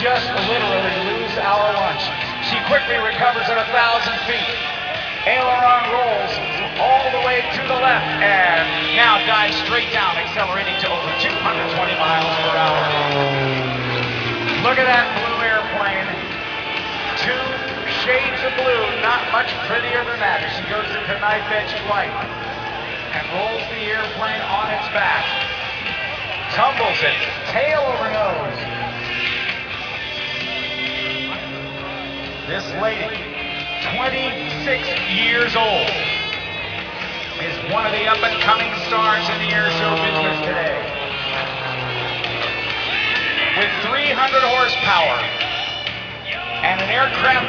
just literally lose our lunch. She quickly recovers at 1,000 feet. Aileron rolls all the way to the left and now dives straight down, accelerating to over 220 miles per hour. Look at that blue airplane. 2 shades of blue, not much prettier than that as she goes into knife edge flight and rolls the airplane on its back. Tumbles it, tail over nose. This lady, 26 years old, is one of the up-and-coming stars in the air show business today. With 300 horsepower and an aircraft